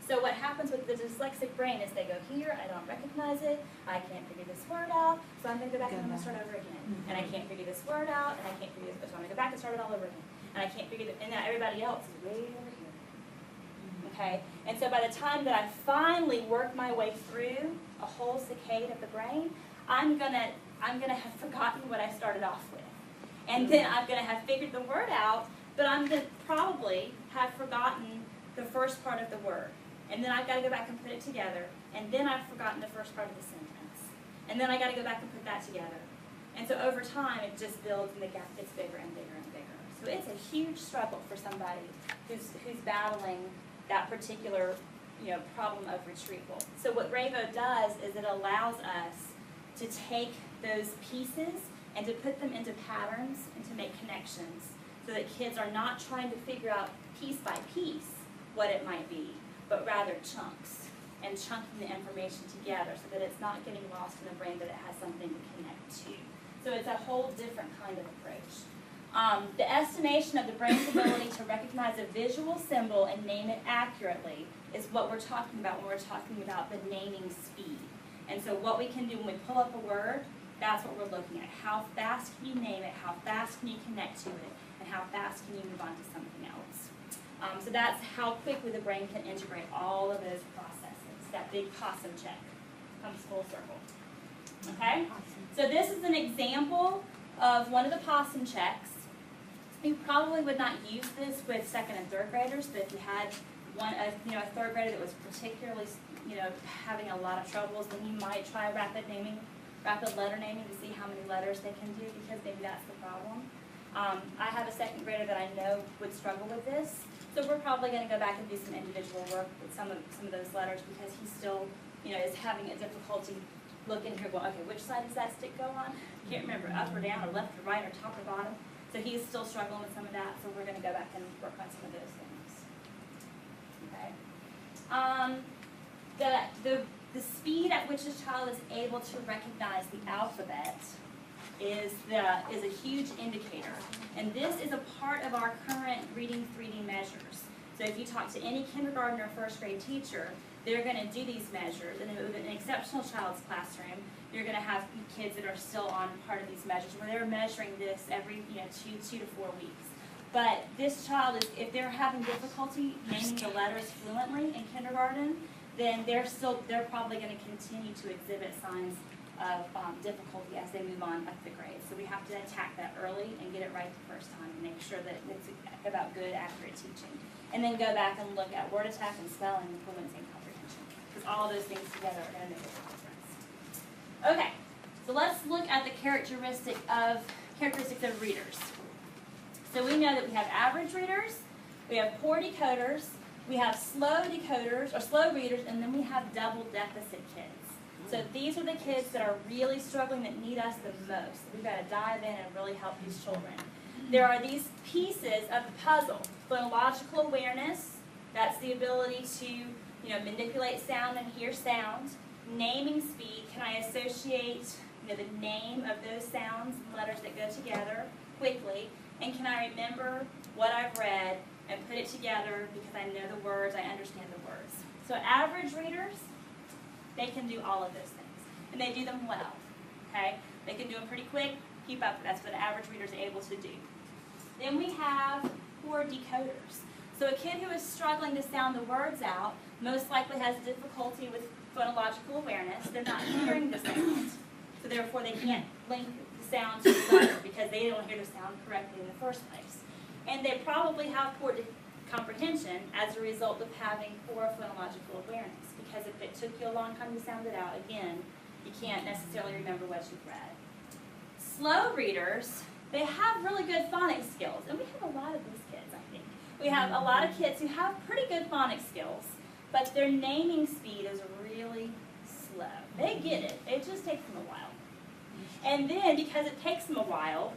So what happens with the dyslexic brain is they go here, I don't recognize it, I can't figure this word out, so I'm going to go back and I'm going to start over again. And I can't figure this word out, and I can't figure this, so I'm going to go back and start it all over again. And I can't figure it, and now everybody else is way over here. Okay? And so by the time that I finally work my way through a whole saccade of the brain, I'm gonna have forgotten what I started off with. And then I'm gonna have figured the word out, but I'm gonna probably have forgotten the first part of the word. And then I've got to go back and put it together. And then I've forgotten the first part of the sentence. And then I got to go back and put that together. And so over time, it just builds and the gap gets bigger and bigger and bigger. So it's a huge struggle for somebody who's battling that particular problem of retrieval. So what Raveo does is it allows us to take those pieces and to put them into patterns and to make connections so that kids are not trying to figure out piece by piece what it might be, but rather chunks, and chunking the information together so that it's not getting lost in the brain, but it has something to connect to. So it's a whole different kind of approach. The estimation of the brain's ability to recognize a visual symbol and name it accurately is what we're talking about when we're talking about the naming speed. And so what we can do when we pull up a word, that's what we're looking at. How fast can you name it? How fast can you connect to it? And how fast can you move on to something else? So that's how quickly the brain can integrate all of those processes. That big possum check comes full circle. Okay? So this is an example of one of the possum checks. You probably would not use this with second and third graders, but if you had a third grader that was particularly having a lot of troubles, then you might try rapid letter naming to see how many letters they can do, because maybe that's the problem. I have a second grader that I know would struggle with this. So we're probably going to go back and do some individual work with some of those letters, because he still, is having a difficulty looking here, going, okay, which side does that stick go on? Can't remember, up or down, or left or right, or top or bottom. So he's still struggling with some of that. So we're going to go back and work on some of those things. Okay. The speed at which a child is able to recognize the alphabet is a huge indicator. And this is a part of our current reading 3D measures. So if you talk to any kindergarten or first grade teacher, they're going to do these measures. And in an exceptional child's classroom, you're going to have kids that are still on part of these measures where they're measuring this every 2 to 4 weeks. But this child is, if they're having difficulty naming the letters fluently in kindergarten, then they're probably going to continue to exhibit signs of difficulty as they move on up the grade. So we have to attack that early and get it right the first time and make sure that it's about good, accurate teaching. And then go back and look at word attack and spelling and fluency and comprehension, because all of those things together are going to make a difference. Okay, so let's look at the characteristics of readers. So we know that we have average readers, we have poor decoders, we have slow decoders, or slow readers, and then we have double deficit kids. So these are the kids that are really struggling, that need us the most. We've got to dive in and really help these children. There are these pieces of the puzzle. Phonological awareness, that's the ability to manipulate sound and hear sound. Naming speed, can I associate the name of those sounds and letters that go together quickly? And can I remember what I've read and put it together because I know the words, I understand the words. So average readers, they can do all of those things. And they do them well. Okay? They can do them pretty quick, keep up. That's what an average reader is able to do. Then we have poor decoders. So a kid who is struggling to sound the words out most likely has difficulty with phonological awareness. They're not hearing the sound. So therefore they can't link the sound to the letter because they don't hear the sound correctly in the first place. And they probably have poor comprehension as a result of having poor phonological awareness, because if it took you a long time to sound it out, again, you can't necessarily remember what you've read. Slow readers, they have really good phonics skills, and we have a lot of these kids, I think. We have a lot of kids who have pretty good phonics skills, but their naming speed is really slow. They get it, it just takes them a while. And then, because it takes them a while,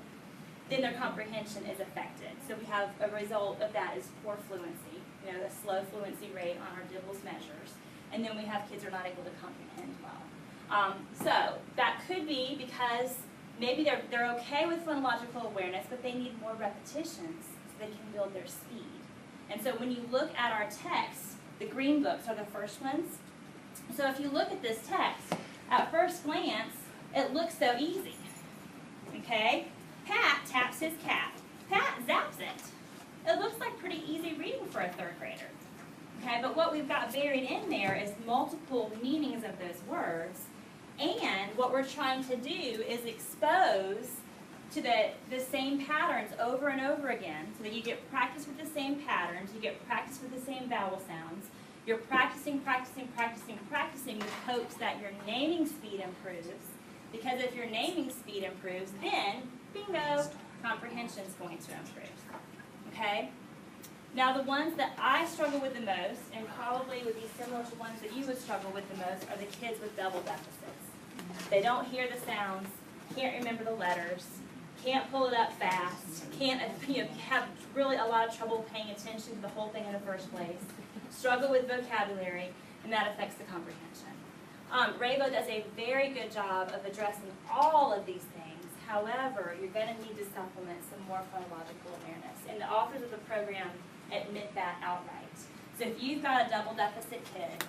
then their comprehension is affected. So we have a result of that is poor fluency, the slow fluency rate on our Dibbles measures. And then we have kids who are not able to comprehend well. So that could be because maybe they're okay with phonological awareness, but they need more repetitions so they can build their speed. And so when you look at our text, The green books are the first ones. So if you look at this text, at first glance, it looks so easy. Okay? Pat taps his cap. Pat zaps it. It looks like pretty easy reading for a third grader. Okay, but what we've got buried in there is multiple meanings of those words, and what we're trying to do is expose to the same patterns over and over again, so that you get practice with the same patterns, you get practice with the same vowel sounds. You're practicing with hopes that your naming speed improves, because if your naming speed improves, then, bingo, comprehension is going to improve. Okay? Now the ones that I struggle with the most, and probably would be similar to ones that you would struggle with the most, are the kids with double deficits. They don't hear the sounds, can't remember the letters, can't pull it up fast, can't have really a lot of trouble paying attention to the whole thing in the first place, struggle with vocabulary, and that affects the comprehension. Raveo does a very good job of addressing all of these things. However, you're going to need to supplement some more phonological awareness. And the authors of the program admit that outright. So if you've got a double deficit kid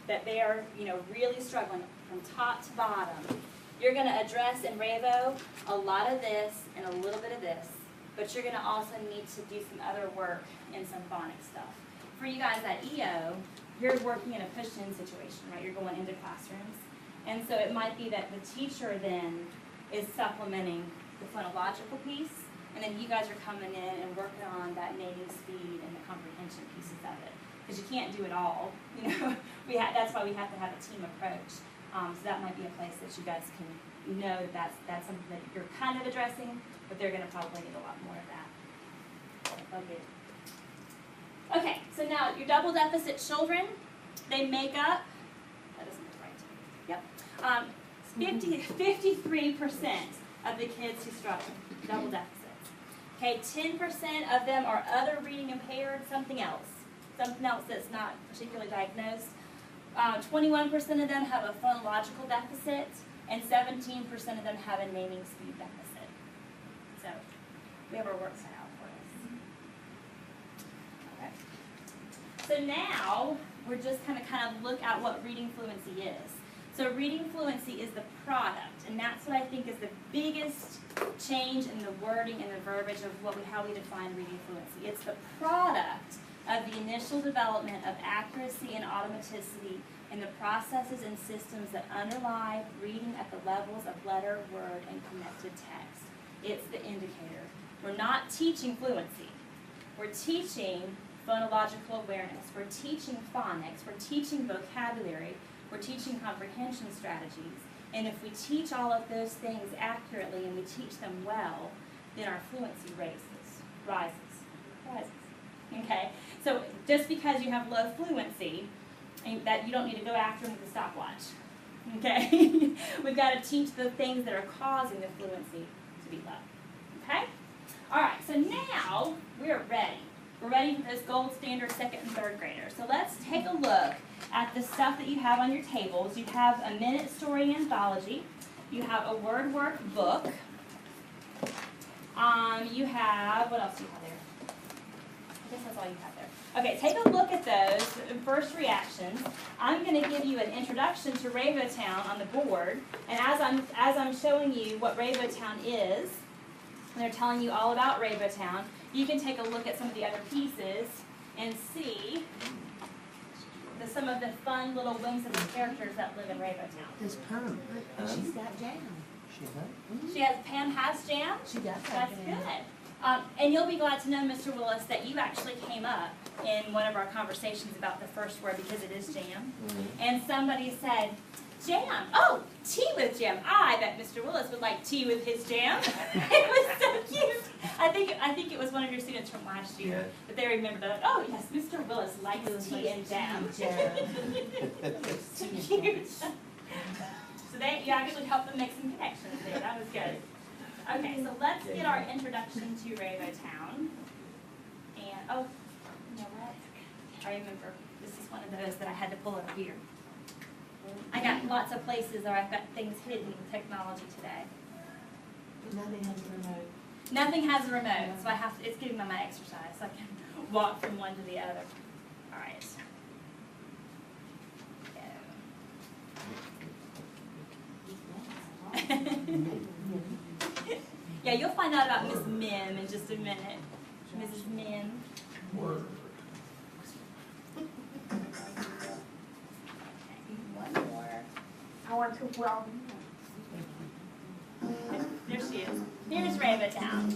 that they are, really struggling from top to bottom, you're going to address in Raveo a lot of this and a little bit of this, but you're going to also need to do some other work in some phonics stuff. For you guys at EO, you're working in a push-in situation, right? You're going into classrooms. And so it might be that the teacher then is supplementing the phonological piece, and then you guys are coming in and working on that naming speed and the comprehension pieces of it. Because you can't do it all. That's why we have to have a team approach. So that might be a place that you guys can know that that's something that you're kind of addressing, but they're going to probably need a lot more of that. Okay, so now your double deficit children, they make up, that doesn't look right to me, yep, 53% of the kids who struggle, double deficits. Okay, 10% of them are other reading impaired, something else that's not particularly diagnosed. 21% of them have a phonological deficit, and 17% of them have a naming speed deficit. So we have our work cut out for us. Okay. So now we're just kind of look at what reading fluency is. So reading fluency is the product, and that's what I think is the biggest change in the wording and the verbiage of how we define reading fluency. It's the product of the initial development of accuracy and automaticity in the processes and systems that underlie reading at the levels of letter, word, and connected text. It's the indicator. We're not teaching fluency. We're teaching phonological awareness. We're teaching phonics. We're teaching vocabulary. We're teaching comprehension strategies. And if we teach all of those things accurately and we teach them well, then our fluency rises. Okay? So just because you have low fluency, that you don't need to go after them with a stopwatch. Okay? We've got to teach the things that are causing the fluency to be low. Okay? All right, so now we're ready. We're ready for those gold standard second and third graders. So let's take a look at the stuff that you have on your tables. You have a minute story anthology. You have a word work book. You have, what else do you have there? I guess that's all you have there. Okay, take a look at those first reactions. I'm going to give you an introduction to Raveo Town on the board, and as I'm showing you what Raveo Town is, and they're telling you all about Raveo Town, you can take a look at some of the other pieces and see some of the fun little whimsical characters that live in Raveo Town. It's Pam. She's got jam. Pam has jam? She does have That's jam. good. And you'll be glad to know, Mr. Willis, that you actually came up in one of our conversations about the first word because it is jam. And somebody said, jam. Oh, tea with jam. I bet Mr. Willis would like tea with his jam. It was so cute. I think it was one of your students from last year that they remembered that. Oh yes, Mr. Willis likes tea and jam. So cute. So you actually helped them make some connections there. That was good. Okay, so let's get our introduction to Raveo Town. And oh, you know what? I remember this is one of those that I had to pull over here. I got lots of places where I've got things hidden in technology today. Nothing has a remote. Nothing has a remote, so it's giving me my exercise, so I can walk from one to the other. All right. Yeah, you'll find out about Miss Mim in just a minute. Mrs. Mim. Word. One more. I want to welcome. There she is. Here's Raveo Town.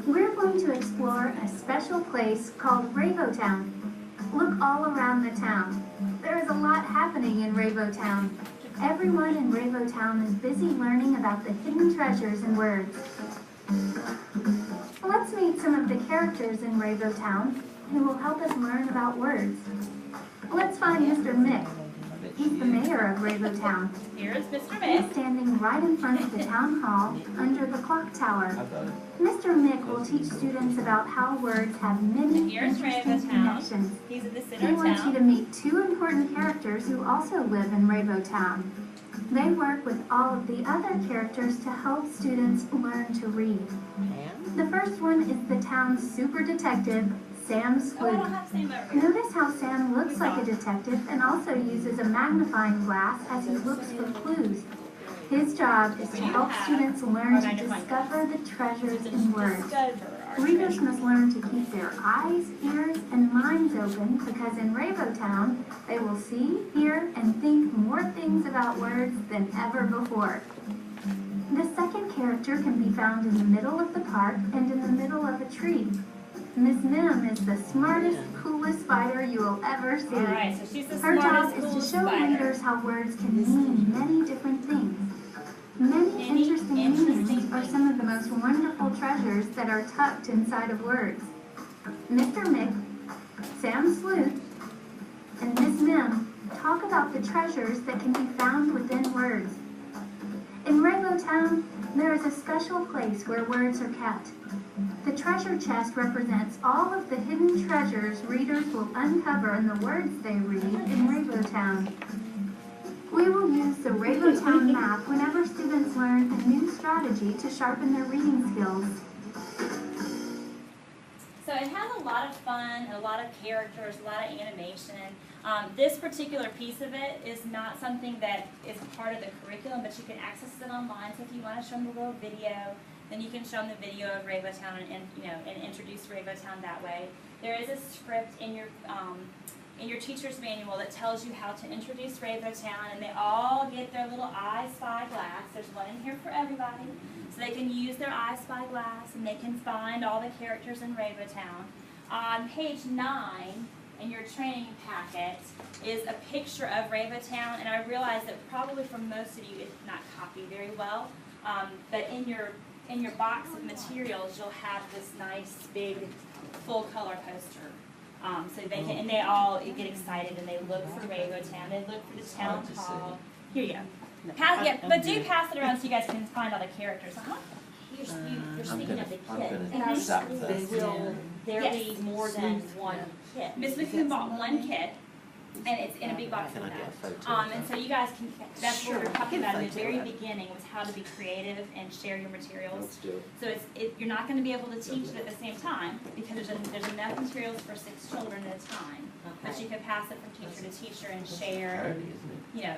We're going to explore a special place called Raveo Town. Look all around the town. There is a lot happening in Raveo Town. Everyone in Raveo Town is busy learning about the hidden treasures in words. Let's meet some of the characters in Raveo Town who will help us learn about words. Let's find Mr. Mick. He's the mayor of Raveo Town. Here's Mr. He's Mick. standing right in front of the town hall under the clock tower. Mr. Mick will teach students about how words have many Here's interesting Raveo Town. connections. He's at the He center of wants you to town. meet two important characters who also live in Raveo Town. They work with all of the other characters to help students learn to read. The first one is the town's super detective, Sam Oh, I Sleuth. don't have Sam over here. Notice how Sam looks like a detective and also uses a magnifying glass as he looks for clues. His job is to help students learn to discover the treasures in words. Readers must learn to keep their eyes, ears, and minds open because in Raveo Town, they will see, hear, and think more things about words than ever before. The second character can be found in the middle of the park and in the middle of a tree. Miss Mim is the smartest, coolest spider you will ever see. All right, so she's the Her job smartest, is to coolest show spider. readers how words can mean many different things. Many interesting meanings are some of the most wonderful treasures that are tucked inside of words. Mr. Mick, Sam Sleuth, and Miss Mim talk about the treasures that can be found within words. In Raveo Town, there is a special place where words are kept. The treasure chest represents all of the hidden treasures readers will uncover in the words they read in Raveo Town. We will use the Raveo Town map whenever students learn a new strategy to sharpen their reading skills. So it has a lot of fun, a lot of characters, a lot of animation. This particular piece of it is not something that is part of the curriculum, but you can access it online. So if you want to show them a little video, then you can show them the video of Raveo Town and introduce Raveo Town that way. There is a script in your teacher's manual that tells you how to introduce Raveo Town, and they all get their little I Spy glass. There's one in here for everybody. So they can use their I Spy glass and they can find all the characters in Raveo Town. On page 9 in your training packet is a picture of Raveo Town, and I realize that probably for most of you it's not copied very well, but in your box of materials you'll have this nice big full color poster. So they can, and they all get excited and they look for Raveo Town. They look for the town hall. Here you go. But do pass it around so you guys can find all the characters. You're speaking of the I'm kit. gonna And our zap schools that. will, there Yes. be more than one kit. Miss McCoon bought one kit, and it's in a big box Can I like get a that. photo of And that? so you guys can, that's what we were talking Get a about in the photo very of that. beginning, was how to be creative and share your materials. Let's do it. So you're not going to be able to teach it at the same time because there's enough materials for 6 children at a time. But Okay. you can pass it from teacher to teacher and share, Parody, and, isn't it? you know,